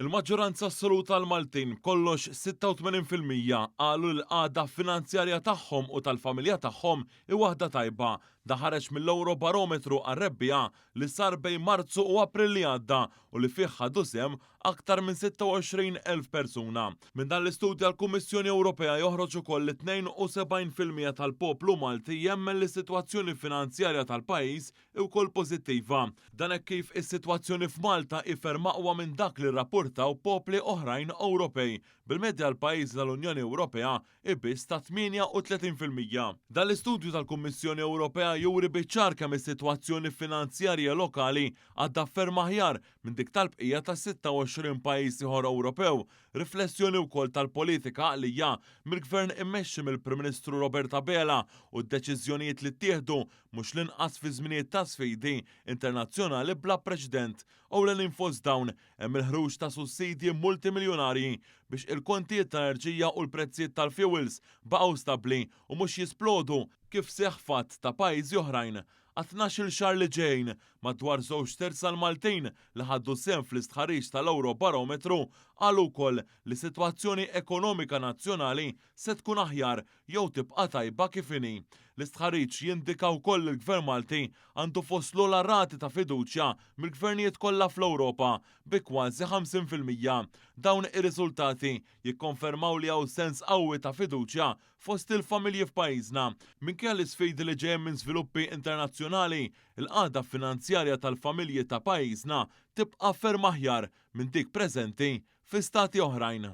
Il-maġġoranza assoluta l-Maltin kollox 86% qalu l-qagħda finanzjarja tagħhom u tal-familja tagħhom hi waħda tajba. Da ħareġ mill-Eurobarometru għar-rebbija li sar bejn Marzu u April li għadda u li fih ħadu sehem aktar minn 26,000 persuna. Minn dan l-istudja l-Kummissjoni Ewropea joħroġ ukoll li 72% tal-poplu Malti jemmen li s-sitwazzjoni finanzjarja tal-pajjiż hi wkoll pożittiva. Dan hekk kif is-sitwazzjoni f'Malta hi ferm aqwa minn dak li rrappurtaw popli oħrajn Ewropej. Bil-medja l-pajjiż tal-Unjoni Ewropea ibiss ta' 38%. Dan l-istudju tal-Kummissjoni Ewropea juri biċ-ċar kemm is-sitwazzjoni finanzjarja lokali għadha ferm aħjar minn dik tal-bqija ta' 26 pajjiż ieħor Ewropew. Riflessjoni wkoll tal-politika għalija mill-Gvern immexxi mill-Prim Ministru Roberta Bela u d-deċiżjonijiet li ttieħdu mhux l-inqas fi żminijiet ta' sfidi internazzjonali bla preċedent. Ewlen infos dawn hemm il-ħruġ ta' sussidji multimiljonarji biex il-kontijiet tal-enerġija u l-prezzijiet tal-fuels baqgħu stabbli u mhux jisplodu kif seħħ fatt ta' pajjiżi oħrajn. Għat-12 xahar li ġejjin madwar 2/3 tal-Maltin li ħaddu sehem fl-istħarriġ tal-Eurobarometru qalu wkoll li sitwazzjoni ekonomika nazzjonali se tkun aħjar jew tibqa' tajba kif inhi. L-istħarriġ jindika wkoll li l-Gvern Malti għandu fost l-ogħla rati ta' fiduċja mill-gvernijiet kollha fl-Ewropa bi kważi 50%. Dawn ir-riżultati jikkonfermaw li hawn sens qawwi ta' fiduċja fost il-familji f'pajjiżna. Minkejja l-isfidi li ġejjin minn żviluppi internazzjonali, il-qagħda finanzjarja tal-familji ta' pajjiżna tibqa' ferm aħjar minn dik preżenti fi stati oħrajn.